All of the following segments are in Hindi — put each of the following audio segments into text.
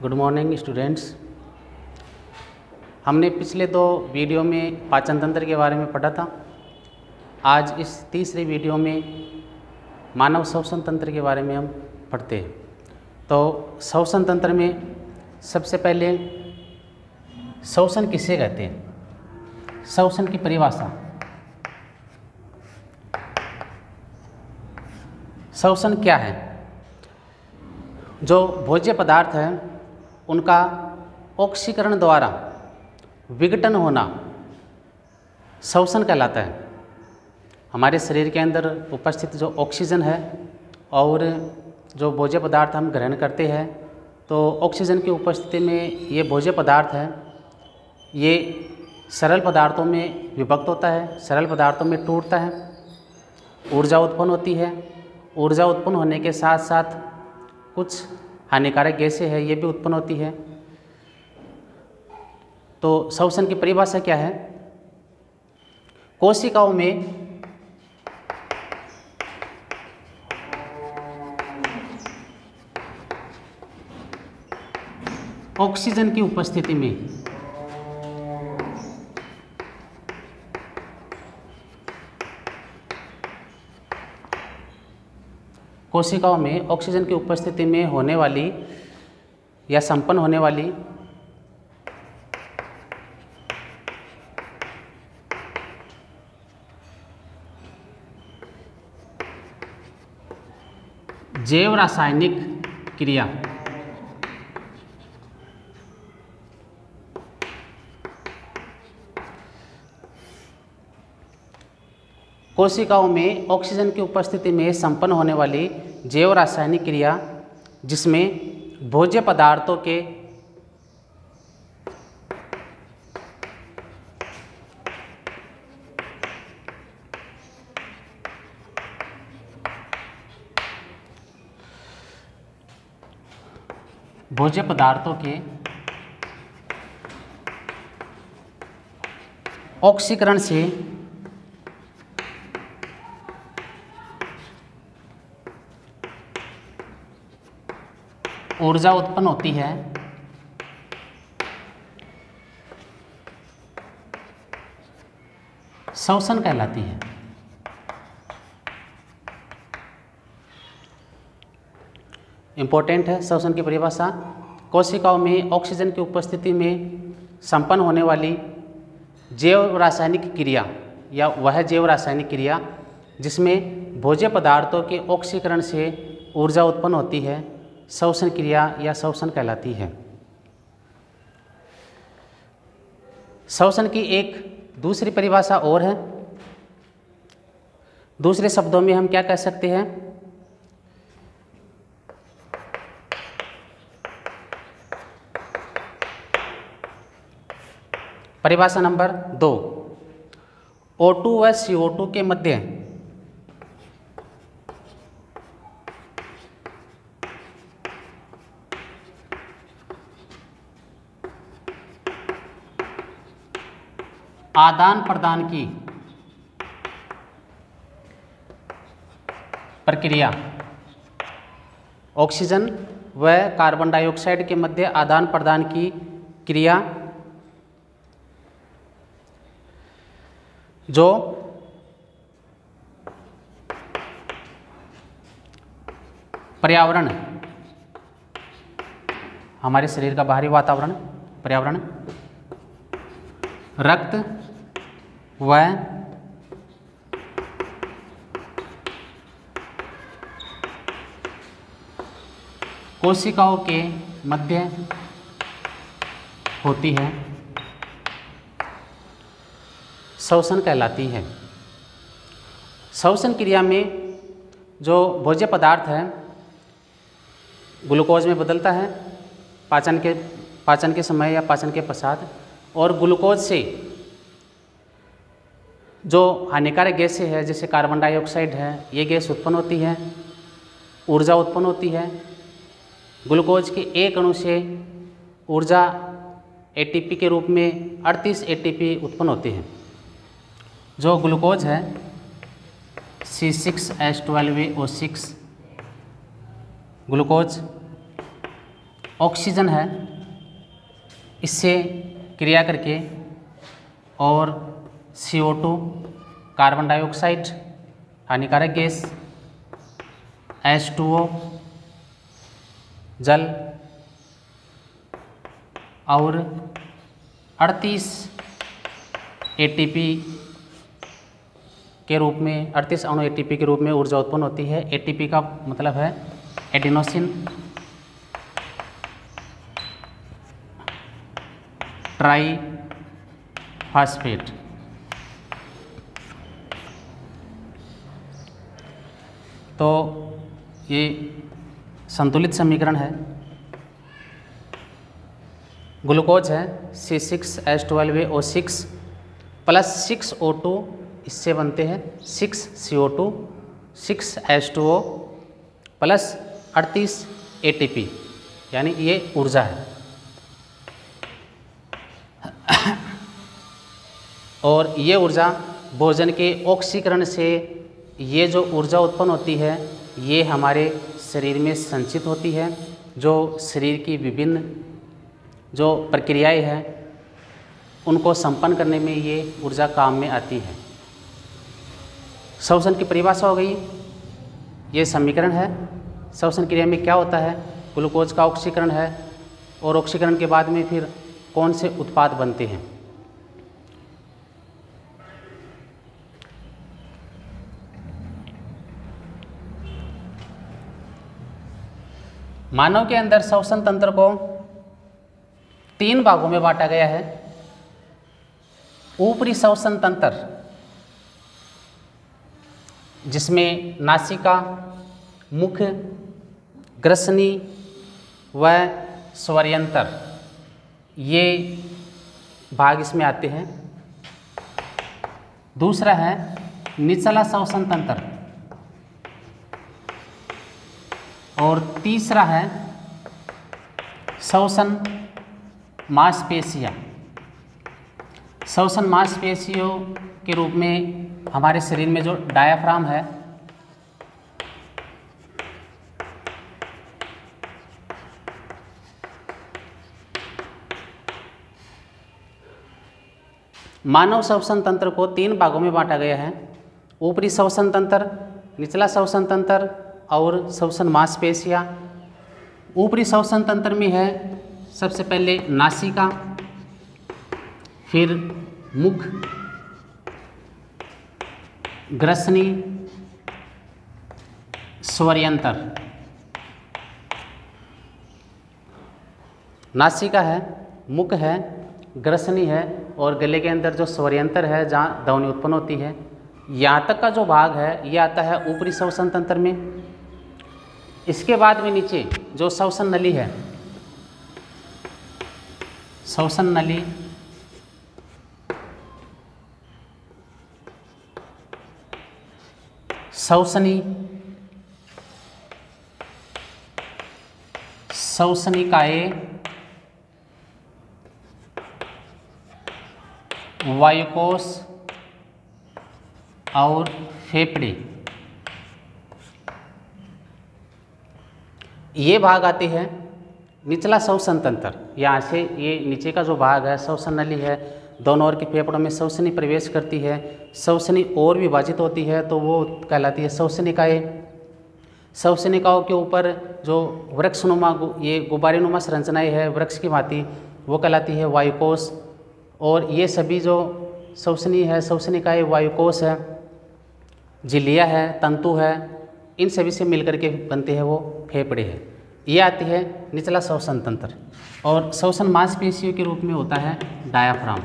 Good morning students. हमने पिछले 2 वीडियो में पाचन तंत्र के बारे में पढ़ा था। आज इस तीसरी वीडियो में मानव श्वसन तंत्र के बारे में हम पढ़ते हैं। तो श्वसन तंत्र में सबसे पहले श्वसन किसे कहते हैं, श्वसन की परिभाषा। श्वसन क्या है? जो भोज्य पदार्थ है उनका ऑक्सीकरण द्वारा विघटन होना श्वसन कहलाता है। हमारे शरीर के अंदर उपस्थित जो ऑक्सीजन है और जो भोज्य पदार्थ हम ग्रहण करते हैं, तो ऑक्सीजन की उपस्थिति में ये भोज्य पदार्थ है, ये सरल पदार्थों में विभक्त होता है, सरल पदार्थों में टूटता है, ऊर्जा उत्पन्न होती है। ऊर्जा उत्पन्न होने के साथ साथ कुछ हानिकारक गैसें हैं, ये भी उत्पन्न होती है। तो श्वसन की परिभाषा क्या है? कोशिकाओं में ऑक्सीजन की उपस्थिति में कोशिकाओं में ऑक्सीजन की उपस्थिति में होने वाली या संपन्न होने वाली जैव रासायनिक क्रिया कोशिकाओं में ऑक्सीजन की उपस्थिति में संपन्न होने वाली जैव रासायनिक क्रिया, जिसमें भोज्य पदार्थों के ऑक्सीकरण से ऊर्जा उत्पन्न होती है, श्वसन कहलाती है। इम्पोर्टेंट है श्वसन की परिभाषा। कोशिकाओं में ऑक्सीजन की उपस्थिति में संपन्न होने वाली जैव रासायनिक क्रिया या वह जैव रासायनिक क्रिया जिसमें भोज्य पदार्थों के ऑक्सीकरण से ऊर्जा उत्पन्न होती है, श्वसन क्रिया या श्वसन कहलाती है। श्वसन की एक दूसरी परिभाषा और है। दूसरे शब्दों में हम क्या कह सकते हैं? परिभाषा नंबर 2, O2 व CO2 के मध्य आदान प्रदान की प्रक्रिया। ऑक्सीजन व कार्बन डाइऑक्साइड के मध्य आदान प्रदान की क्रिया जो पर्यावरण, हमारे शरीर का बाहरी वातावरण, पर्यावरण, रक्त व कोशिकाओं के मध्य होती है, श्वसन कहलाती है। श्वसन क्रिया में जो भोज्य पदार्थ है ग्लूकोज में बदलता है पाचन के समय या पाचन के पश्चात, और ग्लूकोज से जो हानिकारक गैसें हैं जैसे कार्बन डाइऑक्साइड है, ये गैस उत्पन्न होती है, ऊर्जा उत्पन्न होती है। ग्लूकोज के एक अणु से ऊर्जा एटीपी के रूप में 38 एटीपी उत्पन्न होती है। जो ग्लूकोज है C6H12O6 ग्लूकोज ऑक्सीजन है, इससे क्रिया करके और CO2 कार्बन डाइऑक्साइड हानिकारक गैस, H2O जल और 38 ATP के रूप में 38 अणु ATP के रूप में ऊर्जा उत्पन्न होती है। ATP का मतलब है एडिनोसिन ट्राई फास्फेट। तो ये संतुलित समीकरण है। ग्लूकोज है C6H12O6 प्लस 6O2, इससे बनते हैं 6CO2 6H2O प्लस 38 ATP, यानी ये ऊर्जा है। और ये ऊर्जा भोजन के ऑक्सीकरण से ये जो ऊर्जा उत्पन्न होती है ये हमारे शरीर में संचित होती है, जो शरीर की विभिन्न जो प्रक्रियाएं हैं उनको संपन्न करने में ये ऊर्जा काम में आती है। श्वसन की परिभाषा हो गई, ये समीकरण है। श्वसन क्रिया में क्या होता है, ग्लूकोज का ऑक्सीकरण है और ऑक्सीकरण के बाद में फिर कौन से उत्पाद बनते हैं। मानव के अंदर श्वसन तंत्र को 3 भागों में बांटा गया है। ऊपरी श्वसन तंत्र, जिसमें नासिका, मुख, ग्रसनी व स्वरयंत्र ये भाग इसमें आते हैं। दूसरा है निचला श्वसन तंत्र और तीसरा है श्वसन मांसपेशियाँ। श्वसन मांसपेशियों के रूप में हमारे शरीर में जो डायाफ्राम है, मानव श्वसन तंत्र को 3 भागों में बांटा गया है। ऊपरी श्वसन तंत्र, निचला श्वसन तंत्र और श्वसन मांसपेशियाँ। ऊपरी श्वसन तंत्र में है सबसे पहले नासिका, फिर मुख, ग्रसनी, स्वरयंत्र। नासिका है, मुख है, ग्रसनी है और गले के अंदर जो स्वरयंत्र है जहाँ ध्वनि उत्पन्न होती है। यहाँ तक का जो भाग है ये आता है ऊपरी श्वसन तंत्र में। इसके बाद में नीचे जो श्वसन नली है, श्वसन नली, श्वसनी, श्वसनिकाएं, वायुकोश और फेफड़े, ये भाग आते हैं निचला श्वसन तंत्र। यहाँ से ये नीचे का जो भाग है श्वसन नली है, दोनों ओर के फेफड़ों में श्वसनी प्रवेश करती है, श्वसनी और विभाजित होती है तो वो कहलाती है श्वसनिकाएं। श्वसनिकाओं के ऊपर जो वृक्षनुमा ये गुब्बारेनुमा संरचनाएं है वृक्ष की भांति, वो कहलाती है वायुकोश। और ये सभी जो श्वसनी है, श्वसनिकाएं, वायुकोश है, झिल्लियाँ है, तंतु है, इन सभी से मिलकर के बनते हैं वो फेफड़े हैं। ये आती है निचला श्वसन तंत्र। और श्वसन मांसपेशियों के रूप में होता है डायाफ्राम।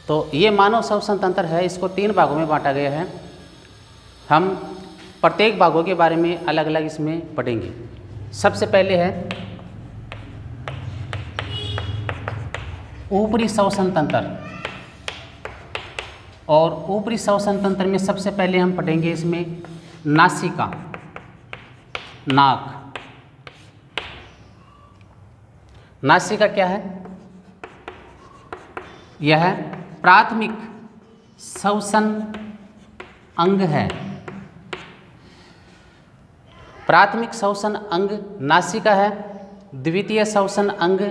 तो ये मानव श्वसन तंत्र है, इसको 3 भागों में बांटा गया है। हम प्रत्येक भागों के बारे में अलग अलग इसमें पढ़ेंगे। सबसे पहले है ऊपरी श्वसन तंत्र। और ऊपरी श्वसन तंत्र में सबसे पहले हम पढ़ेंगे इसमें नासिका, नाक। नासिका क्या है? यह प्राथमिक श्वसन अंग है। प्राथमिक श्वसन अंग नासिका है, द्वितीय श्वसन अंग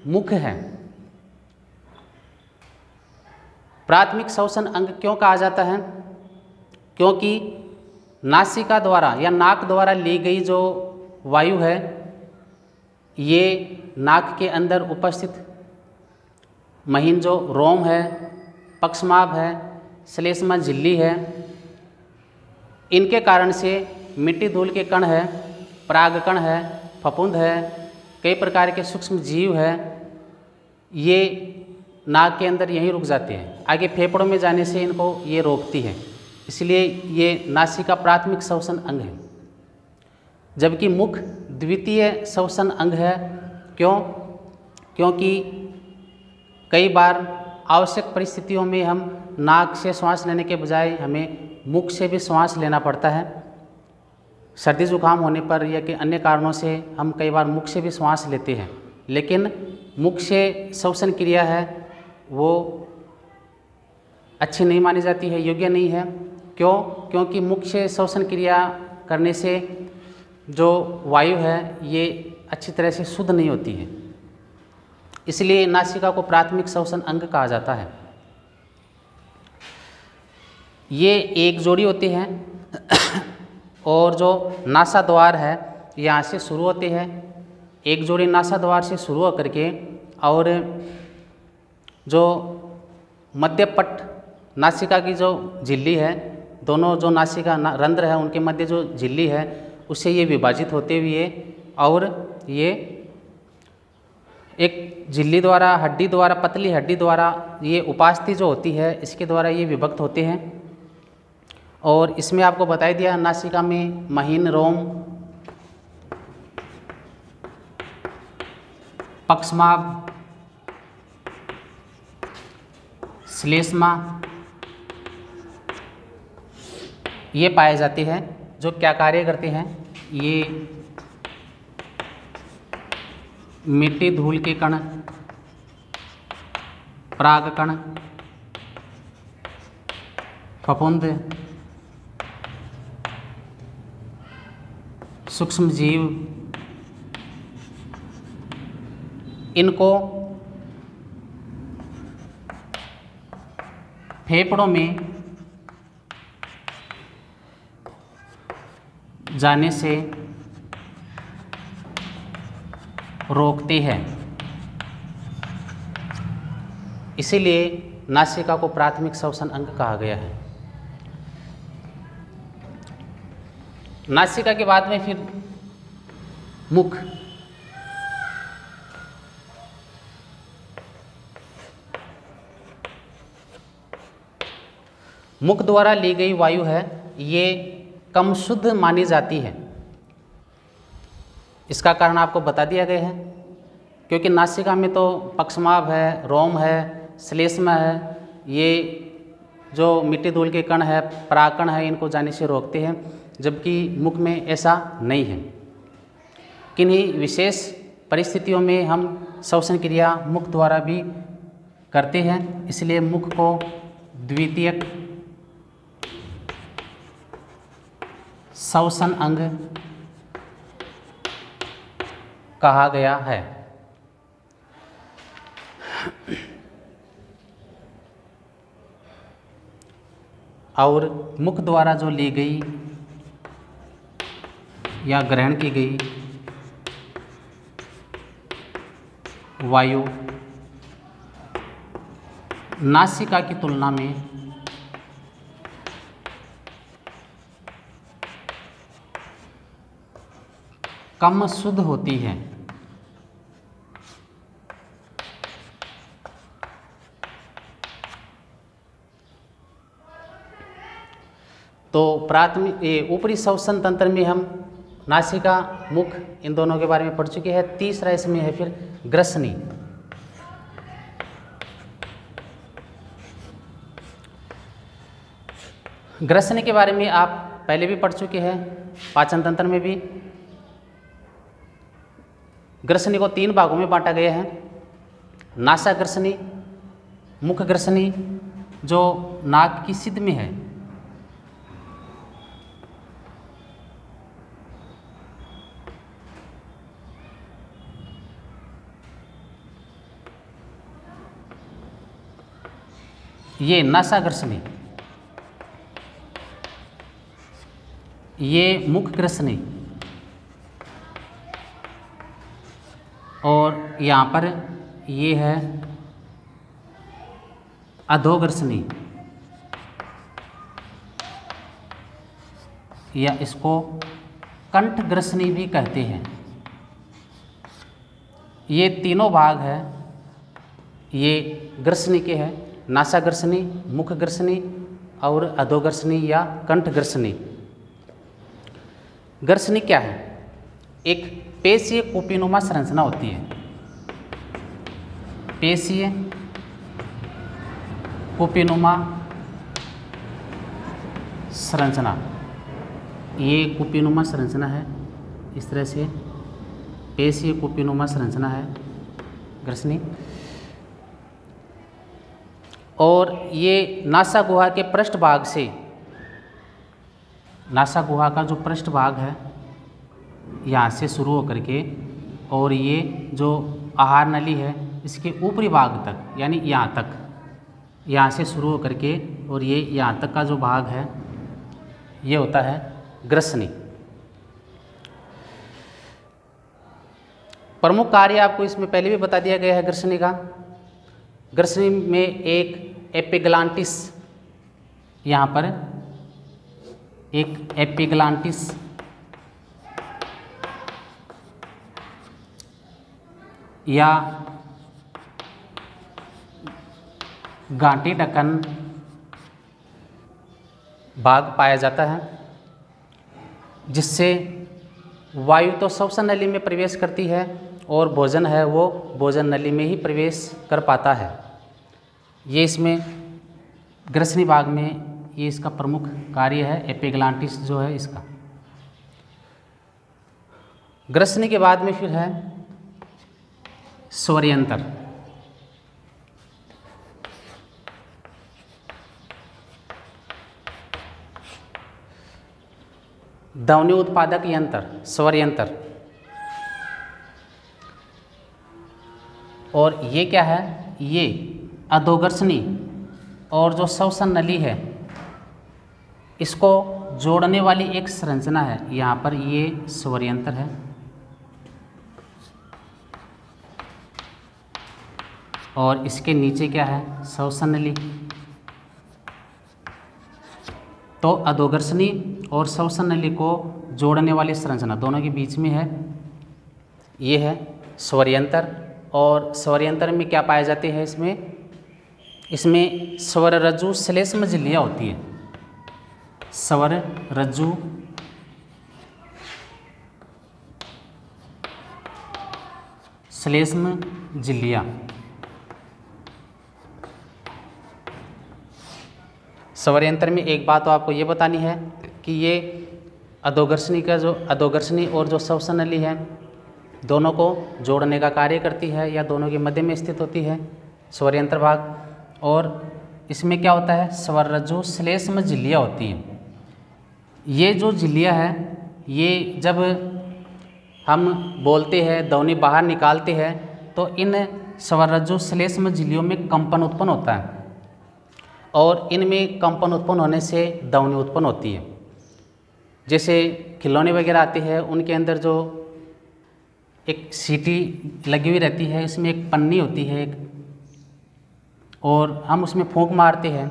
मुख है। प्राथमिक श्वसन अंग क्यों कहा जाता है? क्योंकि नासिका द्वारा या नाक द्वारा ली गई जो वायु है ये नाक के अंदर उपस्थित महीन जो रोम है, पक्षमाभ है, श्लेष्मा झिल्ली है, इनके कारण से मिट्टी धूल के कण है, परागकण है, फफूंद है, कई प्रकार के सूक्ष्म जीव है, ये नाक के अंदर यहीं रुक जाते हैं, आगे फेफड़ों में जाने से इनको ये रोकती है, इसलिए ये नासिका प्राथमिक श्वसन अंग है। जबकि मुख द्वितीय श्वसन अंग है। क्यों? क्योंकि कई बार आवश्यक परिस्थितियों में हम नाक से श्वास लेने के बजाय हमें मुख से भी श्वास लेना पड़ता है। सर्दी जुकाम होने पर या कि अन्य कारणों से हम कई बार मुख से भी श्वास लेते हैं, लेकिन मुख से श्वसन क्रिया है वो अच्छी नहीं मानी जाती है, योग्य नहीं है। क्यों? क्योंकि मुख से श्वसन क्रिया करने से जो वायु है ये अच्छी तरह से शुद्ध नहीं होती है, इसलिए नासिका को प्राथमिक श्वसन अंग कहा जाता है। ये एक जोड़ी होती हैं और जो नासा द्वार है यहाँ से शुरू होते हैं, एक जोड़ी नासा द्वार से शुरू होकर के और जो मध्यपट नासिका की जो झिल्ली है, दोनों जो नासिका रंध्र है उनके मध्य जो झिल्ली है उससे ये विभाजित होते हुए और ये एक झिल्ली द्वारा, हड्डी द्वारा, पतली हड्डी द्वारा, ये उपास्थि जो होती है इसके द्वारा ये विभक्त होते हैं। और इसमें आपको बताई दिया नासिका में महीन रोम, पक्षमाभ, श्लेष्मा ये पाए जाते हैं, जो क्या कार्य करते हैं? ये मिट्टी धूल के कण, परागकण, फफूंद, सूक्ष्म जीव, इनको फेफड़ों में जाने से रोकते हैं, इसीलिए नासिका को प्राथमिक श्वसन अंग कहा गया है। नासिका के बाद में फिर मुख। मुख द्वारा ली गई वायु है ये कम शुद्ध मानी जाती है। इसका कारण आपको बता दिया गया है, क्योंकि नासिका में तो पक्षमाभ है, रोम है, श्लेष्मा है, ये जो मिट्टी धूल के कण है, परागकण है, इनको जाने से रोकते हैं, जबकि मुख में ऐसा नहीं है। किन्हीं विशेष परिस्थितियों में हम श्वसन क्रिया मुख द्वारा भी करते हैं, इसलिए मुख को द्वितीयक श्वसन अंग कहा गया है। और मुख द्वारा जो ली गई या ग्रहण की गई वायु नासिका की तुलना में कम शुद्ध होती है। तो प्राथमिक ऊपरी श्वसन तंत्र में हम नासिका, मुख इन दोनों के बारे में पढ़ चुके हैं। तीसरा इसमें है फिर ग्रसनी। ग्रसनी के बारे में आप पहले भी पढ़ चुके हैं, पाचन तंत्र में भी। ग्रसनी को 3 भागों में बांटा गया है। नासा ग्रसनी, मुख ग्रसनी जो नाक की सिद्ध में है, ये नासाग्रसनी, ये मुखग्रसनी, और यहाँ पर ये है अधोग्रसनी, या इसको कंठग्रसनी भी कहते हैं। ये तीनों भाग है, ये ग्रसनी के हैं, नासाग्रसनी, मुखग्रसनी और अधोग्रसनी या कंठग्रसनी। ग्रसनी क्या है? एक पेशीय कुपीनुमा संरचना होती है। पेशीय कुपीनुमा संरचना, ये कुपीनुमा संरचना है, इस तरह से पेशीय कुपीनुमा संरचना है ग्रसनी। और ये नासा गुहा के पृष्ठभाग से, नासा गुहा का जो पृष्ठभाग है यहाँ से शुरू होकर के, और ये जो आहार नली है इसके ऊपरी भाग तक, यानी यहाँ तक, यहाँ से शुरू होकर के और ये यहाँ तक का जो भाग है ये होता है ग्रसनी। प्रमुख कार्य आपको इसमें पहले भी बता दिया गया है ग्रसनी का। ग्रसनी में एक एपिग्लांटिस, यहाँ पर एक एपिग्लांटिस या गांठी ढक्कन भाग पाया जाता है, जिससे वायु तो श्वसन नली में प्रवेश करती है और भोजन है वो भोजन नली में ही प्रवेश कर पाता है। ये इसमें ग्रसनी भाग में ये इसका प्रमुख कार्य है, एपिग्लांटिस जो है इसका। ग्रसनी के बाद में फिर है स्वरयंत्र। ध्वनि उत्पादक यंत्र, स्वरयंत्र। और ये क्या है? ये अधोग्रसनी और जो श्वसन नली है इसको जोड़ने वाली एक संरचना है। यहाँ पर ये स्वरयंत्र है और इसके नीचे क्या है? श्वसन नली। तो अधोग्रसनी और श्वसन नली को जोड़ने वाली संरचना दोनों के बीच में है, ये है स्वरयंत्र। और स्वरयंत्र में क्या पाए जाते हैं? इसमें स्वर रज्जु श्लेष्म झिल्लियाँ होती है। स्वर रज्जु श्लेष्म झिल्लियाँ। स्वरयंत्र में एक बात तो आपको ये बतानी है कि ये अधोग्रसनी और जो श्वसन नली है दोनों को जोड़ने का कार्य करती है, या दोनों के मध्य में स्थित होती है स्वरयंत्र भाग। और इसमें क्या होता है? स्वर रज्जु श्लेष्म झिल्लियाँ होती हैं। ये जो झिल्लियाँ हैं ये जब हम बोलते हैं, ध्वनि बाहर निकालते हैं, तो इन स्वर रज्जु श्लेष्म झिल्लियों में कंपन उत्पन्न होता है और इनमें कंपन उत्पन्न होने से ध्वनि उत्पन्न होती है। जैसे खिलौने वगैरह आते हैं उनके अंदर जो एक सीटी लगी हुई रहती है, इसमें एक पन्नी होती है एक, और हम उसमें फूंक मारते हैं,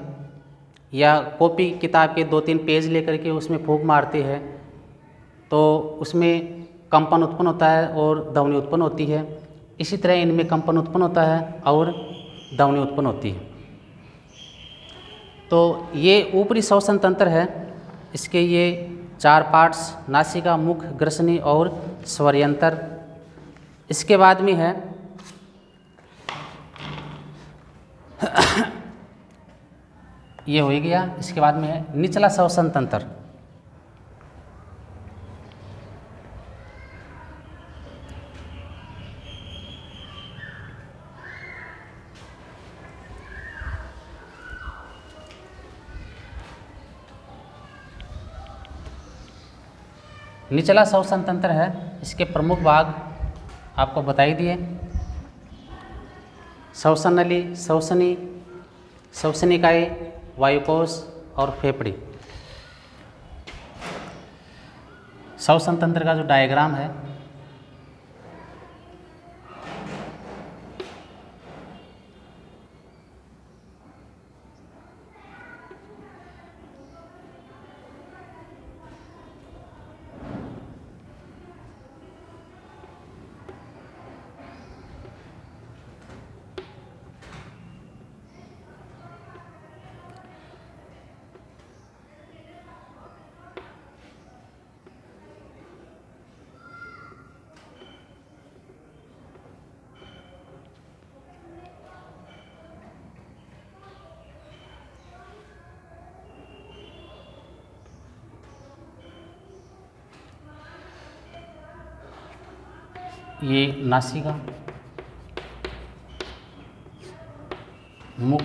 या कॉपी किताब के 2-3 पेज लेकर के उसमें फूंक मारते हैं तो उसमें कंपन उत्पन्न होता है और ध्वनि उत्पन्न होती है। इसी तरह इनमें कंपन उत्पन्न होता है और ध्वनि उत्पन्न होती है। तो ये ऊपरी श्वसन तंत्र है, इसके ये 4 पार्ट्स, नासिका, मुख, ग्रसनी और स्वरयंत्र। इसके बाद में है ये हो गया। इसके बाद में है निचला श्वसन तंत्र। निचला श्वसन तंत्र है, इसके प्रमुख भाग आपको बताई दिए। श्वसन नली, श्वसनी, श्वसन इकाई, वायुकोश और फेफड़े। श्वसन तंत्र का जो डायग्राम है, ये नासिका, मुख,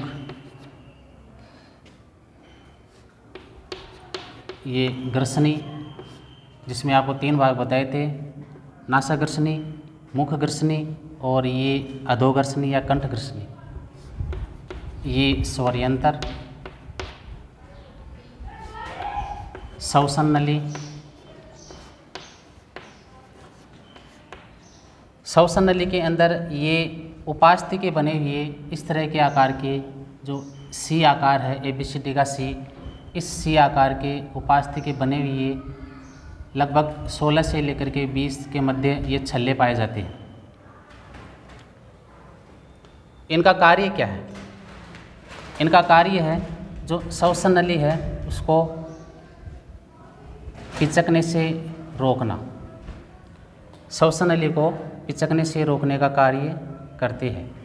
ये ग्रसनी, जिसमें आपको 3 भाग बताए थे, नासाग्रसनी, मुख ग्रसनी और ये अधोग्रसनी या कंठ ग्रसनी। ये स्वरयंत्र, श्वसन नली। श्वसन नली के अंदर ये उपास्थि के बने हुए इस तरह के आकार के जो सी आकार है, ABCD का सी, इस सी आकार के उपास्थि के बने हुए लगभग 16 से लेकर के 20 के मध्य ये छल्ले पाए जाते हैं। इनका कार्य क्या है? इनका कार्य है जो श्वसन नली है उसको पिचकने से रोकना, श्वसन नली को पिचकने से रोकने का कार्य करते हैं।